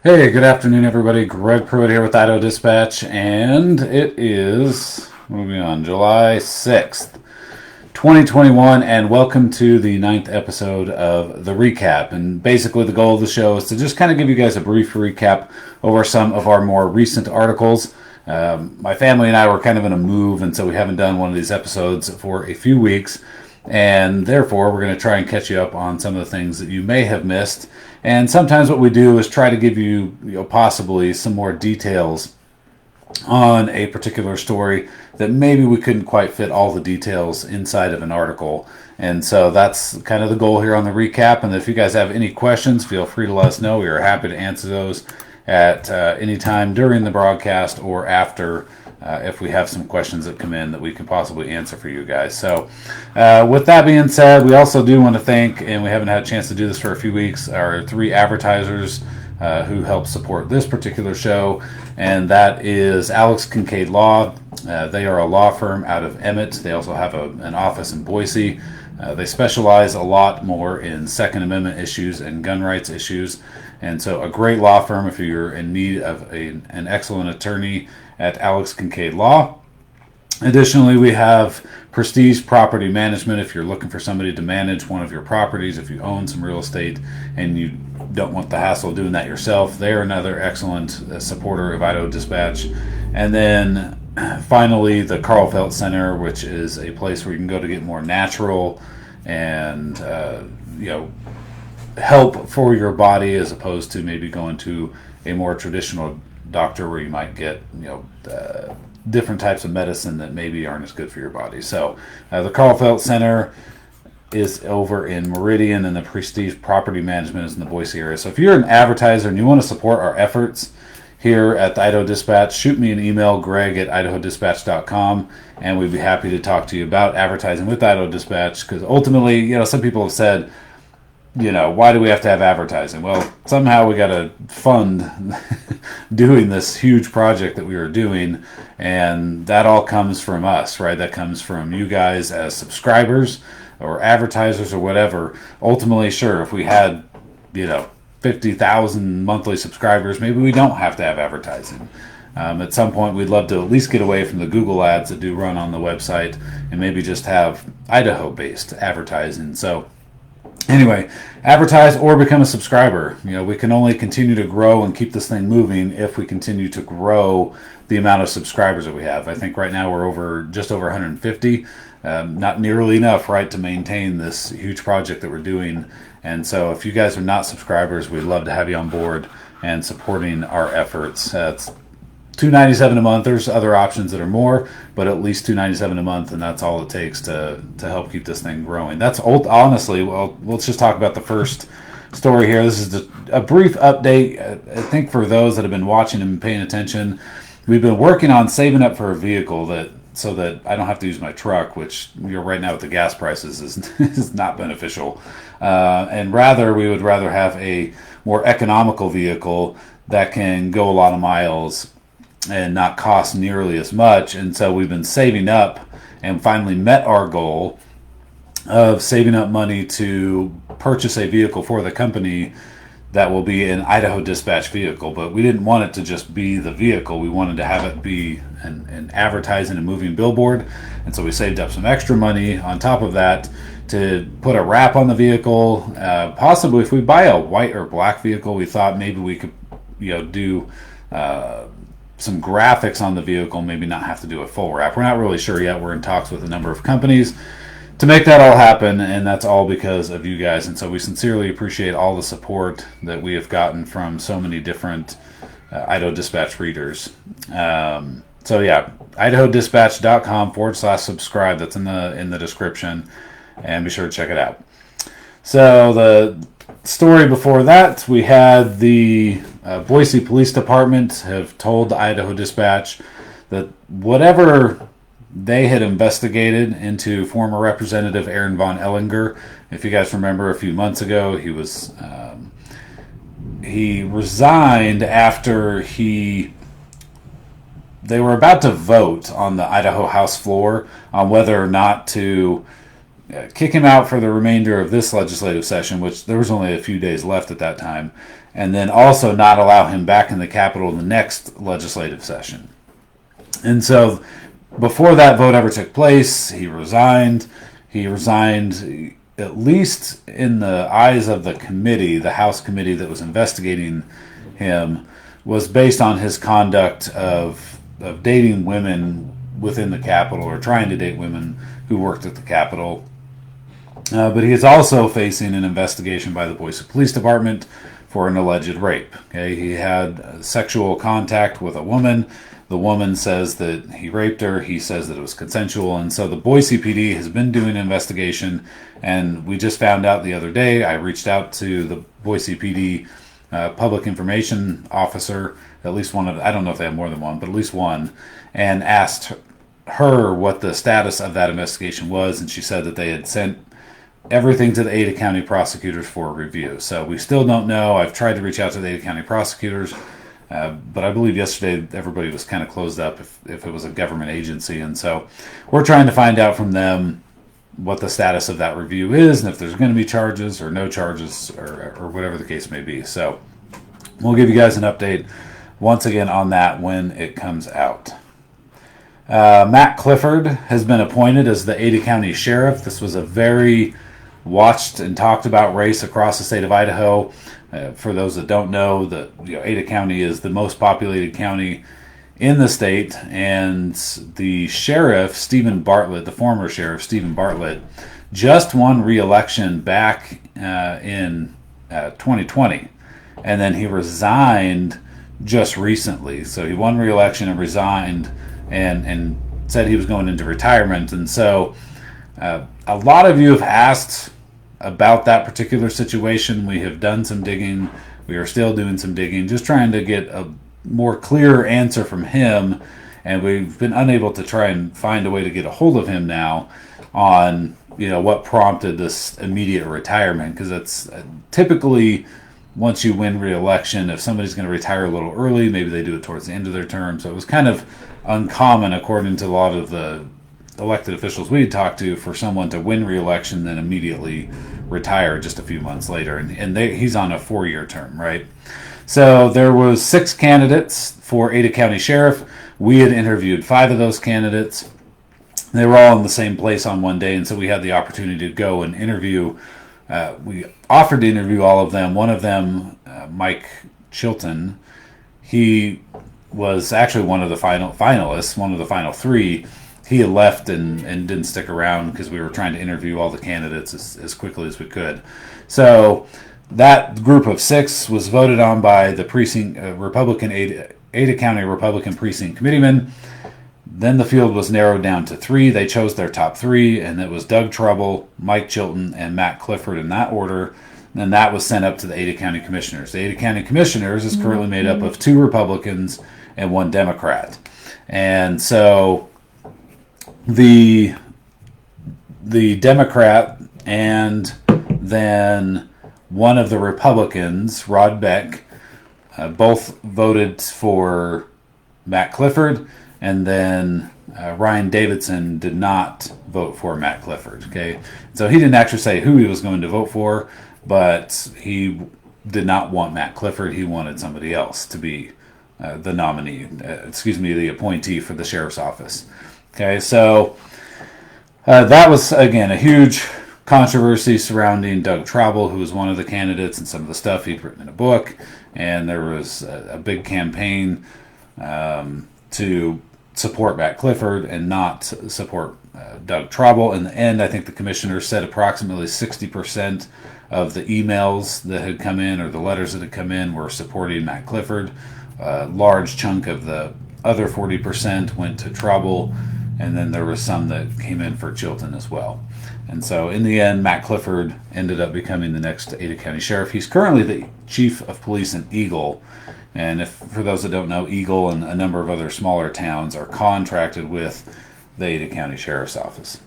Hey, good afternoon, everybody. Greg Pruitt here with Idaho Dispatch, and it is, moving on, July 6th, 2021, and welcome to the ninth episode of The Recap. And basically, the goal of the show is to just kind of give you guys a brief recap over some of our more recent articles. My family and I were kind of in a move, and so we haven't done one of these episodes for a few weeks. And therefore, we're going to try and catch you up on some of the things that you may have missed. And sometimes what we do is try to give you, possibly some more details on a particular story that maybe we couldn't quite fit all the details inside of an article. And so that's kind of the goal here on the recap. And if you guys have any questions, feel free to let us know. We are happy to answer those at any time during the broadcast or after, if we have some questions that come in that we can possibly answer for you guys. So with that being said, we also do want to thank, and we haven't had a chance to do this for a few weeks, our three advertisers who help support this particular show, and that is Alex Kincaid Law. They are a law firm out of Emmett. They also have an office in Boise. They specialize a lot more in Second Amendment issues and gun rights issues, and so a great law firm if you're in need of an excellent attorney at Alex Kincaid Law. Additionally, we have Prestige Property Management if you're looking for somebody to manage one of your properties, if you own some real estate and you don't want the hassle of doing that yourself. They're another excellent supporter of Idaho Dispatch. And then finally, the Carl Felt Center, which is a place where you can go to get more natural and help for your body, as opposed to maybe going to a more traditional doctor where you might get different types of medicine that maybe aren't as good for your body. So the Carl Felt Center is over in Meridian, and the Prestige Property Management is in the Boise area. So if you're an advertiser and you want to support our efforts here at the Idaho Dispatch, shoot me an email, greg@idahodispatch.com, and we'd be happy to talk to you about advertising with Idaho Dispatch, because ultimately, some people have said, why do we have to have advertising? Well, somehow we got to fund doing this huge project that we are doing, and that all comes from us, right? That comes from you guys as subscribers or advertisers or whatever. Ultimately, sure, if we had, 50,000 monthly subscribers, maybe we don't have to have advertising. At some point, we'd love to at least get away from the Google ads that do run on the website and maybe just have Idaho-based advertising. So anyway, advertise or become a subscriber. We can only continue to grow and keep this thing moving if we continue to grow the amount of subscribers that we have. I think right now we're just over 150. Not nearly enough, right, to maintain this huge project that we're doing. And so if you guys are not subscribers, we'd love to have you on board and supporting our efforts. It's $2.97 a month. There's other options that are more, but at least $2.97 a month, and that's all it takes to help keep this thing growing. That's honestly. Well, let's just talk about the first story here. This is a brief update. I think for those that have been watching and paying attention, we've been working on saving up for a vehicle so that I don't have to use my truck, which right now with the gas prices is not beneficial. And we would rather have a more economical vehicle that can go a lot of miles and not cost nearly as much. And so we've been saving up and finally met our goal of saving up money to purchase a vehicle for the company that will be an Idaho Dispatch vehicle. But we didn't want it to just be the vehicle. We wanted to have it be an advertising and moving billboard. And so we saved up some extra money on top of that to put a wrap on the vehicle. Possibly if we buy a white or black vehicle, we thought maybe we could do some graphics on the vehicle, maybe not have to do a full wrap. We're not really sure yet. We're in talks with a number of companies to make that all happen, and that's all because of you guys. And so we sincerely appreciate all the support that we have gotten from so many different Idaho Dispatch readers. So yeah, IdahoDispatch.com/subscribe. That's in the description, and be sure to check it out. So the story before that, we had the Boise Police Department have told the Idaho Dispatch that whatever they had investigated into former Representative Aaron Von Ellinger, if you guys remember a few months ago, he resigned after they were about to vote on the Idaho House floor on whether or not to kick him out for the remainder of this legislative session, which there was only a few days left at that time, and then also not allow him back in the Capitol in the next legislative session. And so before that vote ever took place, he resigned. He resigned, at least in the eyes of the committee, the House committee that was investigating him, was based on his conduct of dating women within the Capitol, or trying to date women who worked at the Capitol. But he is also facing an investigation by the Boise Police Department for an alleged rape. Okay, he had sexual contact with a woman. The woman says that he raped her. He says that it was consensual. And so the Boise PD has been doing an investigation. And we just found out the other day, I reached out to the Boise PD public information officer, at least one of, I don't know if they have more than one, but at least one, and asked her what the status of that investigation was. And she said that they had sent everything to the Ada County prosecutors for a review. So we still don't know. I've tried to reach out to the Ada County prosecutors, but I believe yesterday everybody was kind of closed up if it was a government agency. And so we're trying to find out from them what the status of that review is, and if there's going to be charges or no charges, or whatever the case may be. So we'll give you guys an update once again on that when it comes out. Matt Clifford has been appointed as the Ada County Sheriff. This was a very watched and talked about race across the state of Idaho. For those that don't know, Ada County is the most populated county in the state, and the sheriff, Stephen Bartlett, the former sheriff, Stephen Bartlett, just won re-election back in 2020, and then he resigned just recently. So he won re-election and resigned, and said he was going into retirement. And so a lot of you have asked about that particular situation. We have done some digging. We are still doing some digging, just trying to get a more clear answer from him, and we've been unable to try and find a way to get a hold of him now on what prompted this immediate retirement, because it's typically, once you win re-election, if somebody's going to retire a little early, maybe they do it towards the end of their term. So it was kind of uncommon, according to a lot of the elected officials we had talked to, for someone to win re-election then immediately retire just a few months later, and he's on a 4-year term, right? So there was 6 candidates for Ada County Sheriff. We had interviewed 5 of those candidates. They were all in the same place on one day, and so we had the opportunity to go and interview. We offered to interview all of them. One of them, Mike Chilton, he was actually one of the finalists, one of the final 3. He had left and didn't stick around because we were trying to interview all the candidates as quickly as we could. So that group of 6 was voted on by the precinct Republican Ada County Republican precinct committeemen. Then the field was narrowed down to 3. They chose their top 3, and it was Doug Trouble, Mike Chilton, and Matt Clifford in that order. And that was sent up to the Ada County Commissioners. The Ada County Commissioners is currently made up of 2 Republicans and 1 Democrat. And so the Democrat and then one of the Republicans, Rod Beck, both voted for Matt Clifford, and then Ryan Davidson did not vote for Matt Clifford. Okay, so he didn't actually say who he was going to vote for, but he did not want Matt Clifford. He wanted somebody else to be the nominee, the appointee for the sheriff's office. Okay, so that was, again, a huge controversy surrounding Doug Trouble, who was one of the candidates, and some of the stuff he'd written in a book. And there was a big campaign to support Matt Clifford and not support Doug Trouble. In the end, I think the commissioners said approximately 60% of the emails that had come in, or the letters that had come in, were supporting Matt Clifford. A large chunk of the other 40% went to Trouble, and then there was some that came in for Chilton as well. And so in the end, Matt Clifford ended up becoming the next Ada County Sheriff. He's currently the Chief of Police in Eagle. And for those that don't know, Eagle and a number of other smaller towns are contracted with the Ada County Sheriff's Office.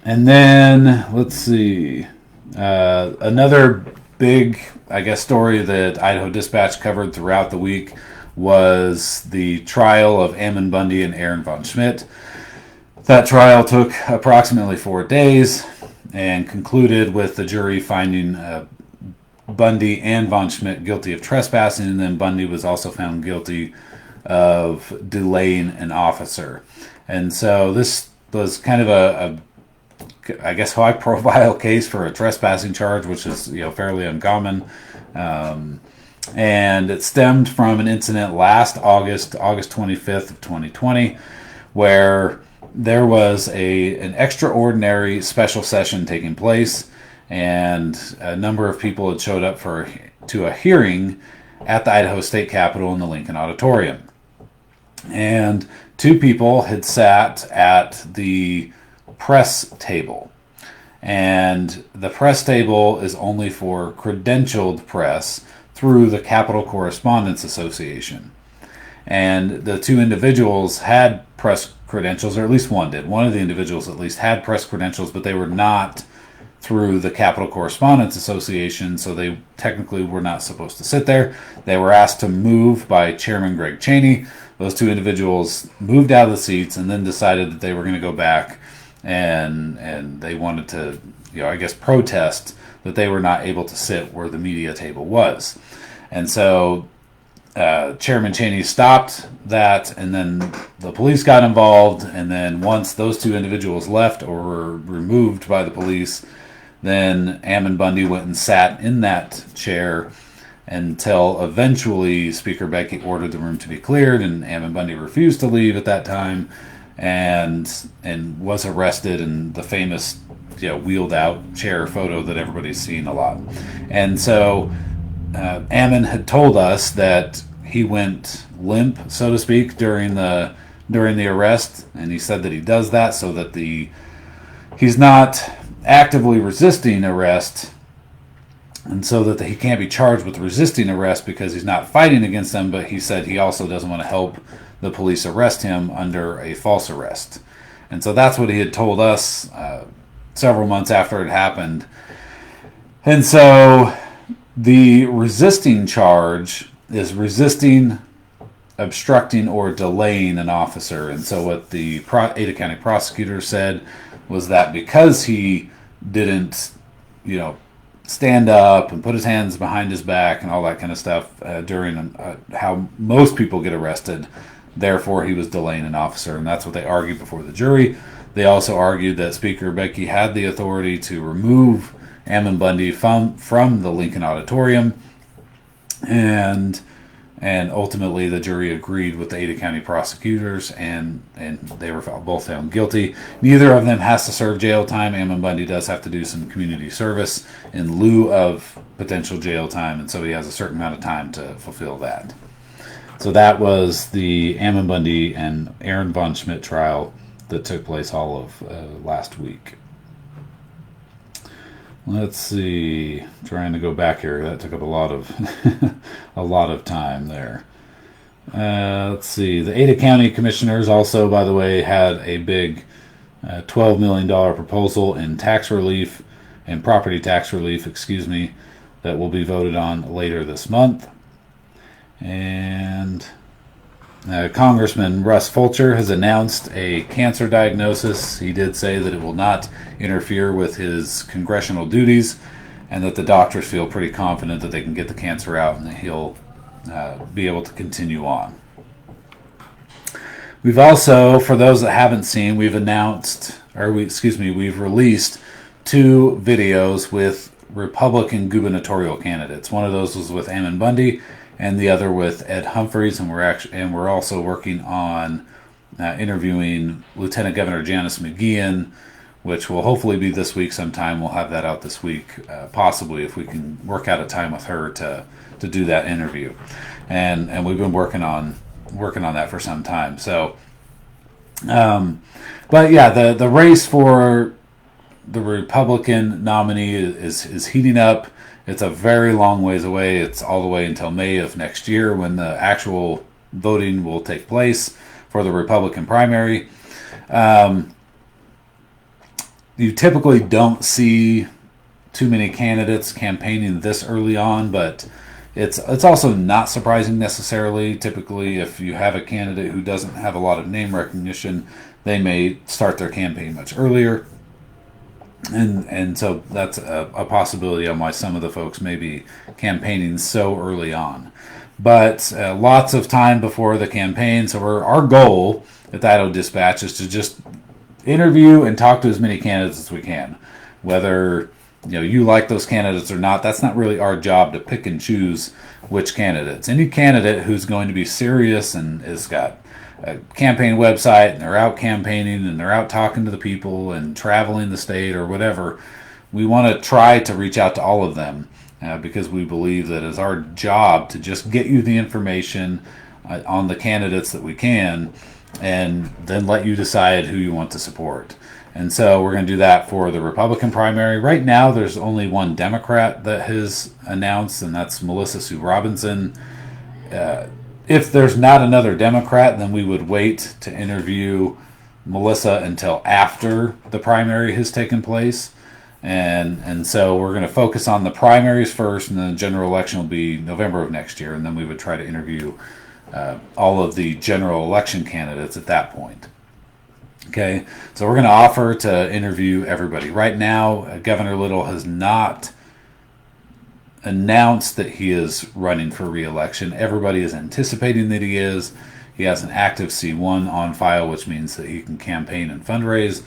And then, let's see, another big, story that Idaho Dispatch covered throughout the week was the trial of Ammon Bundy and Aaron Von Schmidt. That trial took approximately 4 days and concluded with the jury finding Bundy and Von Schmidt guilty of trespassing, and then Bundy was also found guilty of delaying an officer. And so this was kind of a I guess, high-profile case for a trespassing charge, which is fairly uncommon. And it stemmed from an incident last August 25th of 2020, where there was an extraordinary special session taking place, and a number of people had showed up to a hearing at the Idaho State Capitol in the Lincoln Auditorium. And 2 people had sat at the press table. And the press table is only for credentialed press through the Capitol Correspondents Association. And the 2 individuals had press credentials, or at least one did. One of the individuals at least had press credentials, but they were not through the Capitol Correspondents Association, so they technically were not supposed to sit there. They were asked to move by Chairman Greg Chaney. Those 2 individuals moved out of the seats and then decided that they were going to go back and they wanted to, I guess, protest that they were not able to sit where the media table was. And so Chairman Chaney stopped that, and then the police got involved, and then once those 2 individuals left or were removed by the police, then Ammon Bundy went and sat in that chair until eventually Speaker Becky ordered the room to be cleared, and Ammon Bundy refused to leave at that time and was arrested in the famous wheeled out chair photo that everybody's seen a lot. And so Ammon had told us that he went limp, so to speak, during the arrest, and he said that he does that so that he's not actively resisting arrest, and so that he can't be charged with resisting arrest because he's not fighting against them, but he said he also doesn't want to help the police arrest him under a false arrest. And so that's what he had told us several months after it happened. And so the resisting charge is resisting, obstructing, or delaying an officer. And so what the Ada County prosecutor said was that because he didn't, stand up and put his hands behind his back and all that kind of stuff during how most people get arrested, therefore he was delaying an officer. And that's what they argued before the jury. They also argued that Speaker Becky had the authority to remove Ammon Bundy from the Lincoln Auditorium, and ultimately the jury agreed with the Ada County prosecutors, and they were both found guilty. Neither of them has to serve jail time. Ammon Bundy does have to do some community service in lieu of potential jail time, and so he has a certain amount of time to fulfill that. So that was the Ammon Bundy and Aaron Von Schmidt trial that took place all of last week. Let's see. Trying to go back here. That took up a lot of time there. Let's see. The Ada County Commissioners also, by the way, had a big $12 million proposal in tax relief and property tax relief, that will be voted on later this month. And Congressman Russ Fulcher has announced a cancer diagnosis. He did say that it will not interfere with his congressional duties, and that the doctors feel pretty confident that they can get the cancer out and that he'll be able to continue on. We've also, for those that haven't seen, we've released 2 videos with Republican gubernatorial candidates. One of those was with Ammon Bundy, and the other with Ed Humphreys, and we're also working on interviewing Lieutenant Governor Janice McGeehan, which will hopefully be this week sometime. We'll have that out this week, possibly if we can work out a time with her to do that interview. And we've been working on that for some time. So, but yeah, the race for the Republican nominee is heating up. It's a very long ways away. It's all the way until May of next year when the actual voting will take place for the Republican primary. You typically don't see too many candidates campaigning this early on, but it's also not surprising necessarily. Typically, if you have a candidate who doesn't have a lot of name recognition, they may start their campaign much earlier. And so that's a possibility on why some of the folks may be campaigning so early on. But lots of time before the campaign. So our goal at the Idaho Dispatch is to just interview and talk to as many candidates as we can. Whether you like those candidates or not, that's not really our job to pick and choose which candidates. Any candidate who's going to be serious and has got a campaign website and they're out campaigning and they're out talking to the people and traveling the state or whatever, we want to try to reach out to all of them because we believe that it's our job to just get you the information on the candidates that we can and then let you decide who you want to support. And so we're going to do that for the Republican primary. Right now, there's only one Democrat that has announced, and that's Melissa Sue Robinson. If there's not another Democrat, then we would wait to interview Melissa until after the primary has taken place. And so we're going to focus on the primaries first, and then the general election will be November of next year. And then we would try to interview all of the general election candidates at that point. Okay, so we're going to offer to interview everybody. Right now, Governor Little has not announced that he is running for re-election. Everybody is anticipating that he is. He has an active C1 on file, which means that he can campaign and fundraise.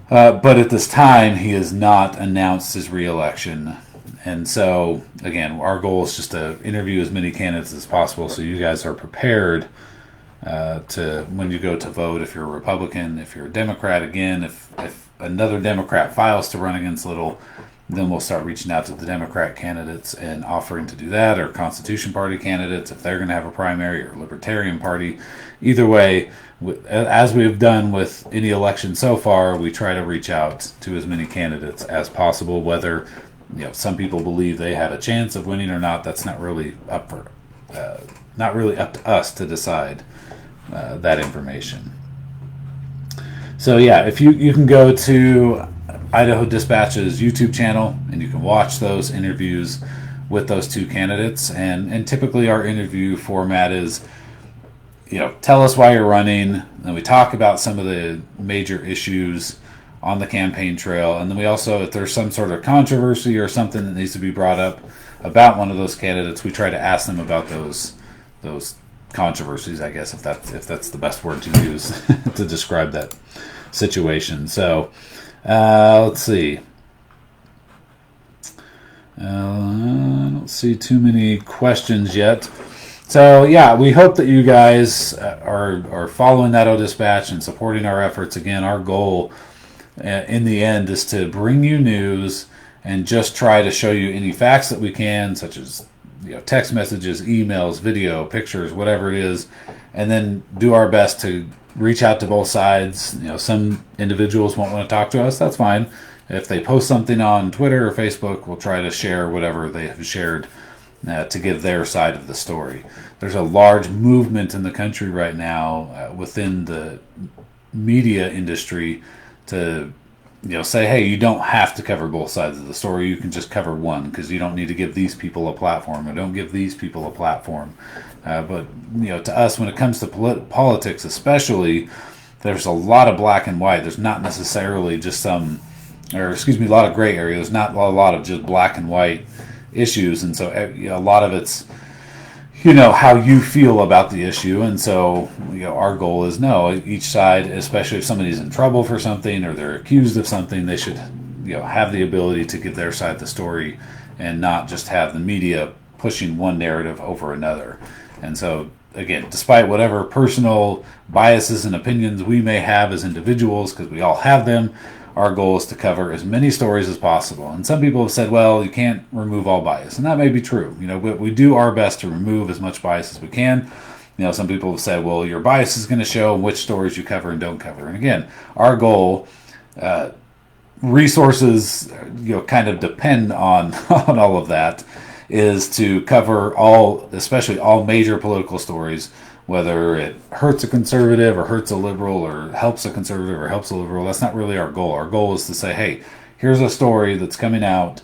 But at this time, he has not announced his re-election. And so, again, our goal is just to interview as many candidates as possible so you guys are prepared to when you go to vote. If you're a Republican, if you're a Democrat, again, if another Democrat files to run against Little, then we'll start reaching out to the Democrat candidates and offering to do that, or Constitution Party candidates if they're going to have a primary, or Libertarian Party. Either way, as we've done with any election so far, we try to reach out to as many candidates as possible. Whether some people believe they have a chance of winning or not, that's not really up to us to decide that information. So yeah, if you can go to Idaho Dispatch's YouTube channel and you can watch those interviews with those two candidates. And typically our interview format is, tell us why you're running. Then we talk about some of the major issues on the campaign trail. And then we also, if there's some sort of controversy or something that needs to be brought up about one of those candidates, we try to ask them about those controversies, I guess, if that's the best word to use to describe that situation. So let's see. I don't see too many questions yet. So yeah, we hope that you guys are following that Dispatch and supporting our efforts. Again, our goal in the end is to bring you news and just try to show you any facts that we can, such as text messages, emails, video, pictures, whatever it is, and then do our best to reach out to both sides. Some individuals won't want to talk to us. That's fine. If they post something on Twitter or Facebook, we'll try to share whatever they have shared to give their side of the story. There's a large movement in the country right now within the media industry to say, hey, you don't have to cover both sides of the story. You can just cover one because you don't need to give these people a platform, or don't give these people a platform. But to us, when it comes to politics especially, there's a lot of black and white. There's not necessarily just a lot of gray area. There's not a lot of just black and white issues. And so a lot of it's, how you feel about the issue. And so, our goal is each side, especially if somebody's in trouble for something or they're accused of something, they should, have the ability to give their side of the story and not just have the media pushing one narrative over another. And so, again, despite whatever personal biases and opinions we may have as individuals, because we all have them, our goal is to cover as many stories as possible. And some people have said, well, you can't remove all bias. And that may be true. We do our best to remove as much bias as we can. Some people have said, well, your bias is going to show which stories you cover and don't cover. And again, our goal, resources, kind of depend on all of that, is to cover especially all major political stories, whether it hurts a conservative or hurts a liberal, or helps a conservative or helps a liberal. That's not really our goal. Our goal is to say, hey, here's a story that's coming out.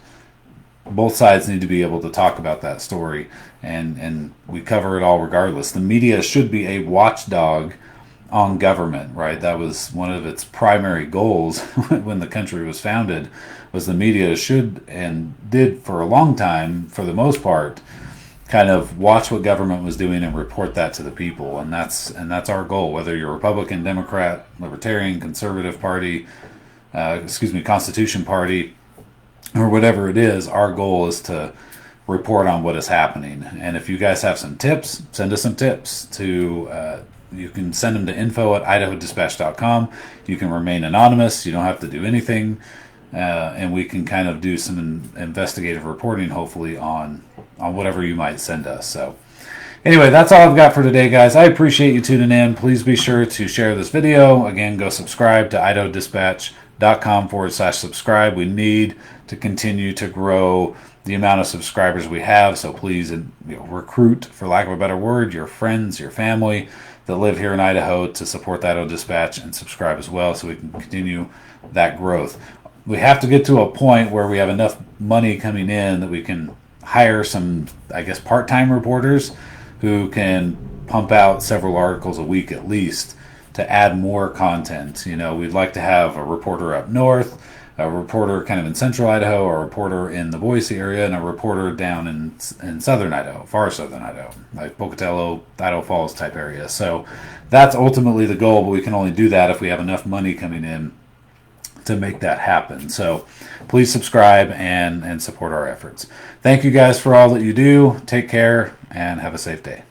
Both sides need to be able to talk about that story, and we cover it all regardless. The media should be a watchdog on government, right? That was one of its primary goals when the country was founded, was the media should and did for a long time, for the most part, kind of watch what government was doing and report that to the people. And that's our goal, whether you're Republican, Democrat, Libertarian, Conservative Party, Constitution Party, or whatever it is. Our goal is to report on what is happening. And if you guys have some tips, send us some tips to you can send them to info@idahodespatch.com. You can remain anonymous. You don't have to do anything. And we can kind of do some investigative reporting, hopefully, on whatever you might send us. So anyway, that's all I've got for today, guys. I appreciate you tuning in. Please be sure to share this video. Again, go subscribe to idahodespatch.com/subscribe. We need to continue to grow the amount of subscribers we have. So please, recruit, for lack of a better word, your friends, your family that live here in Idaho to support the Idaho Dispatch and subscribe as well, so we can continue that growth. We have to get to a point where we have enough money coming in that we can hire some, I guess, part-time reporters who can pump out several articles a week at least to add more content. We'd like to have a reporter up north, a reporter kind of in central Idaho, a reporter in the Boise area, and a reporter down in southern Idaho, far southern Idaho, like Pocatello, Idaho Falls type area. So that's ultimately the goal, but we can only do that if we have enough money coming in to make that happen. So please subscribe and support our efforts. Thank you guys for all that you do. Take care and have a safe day.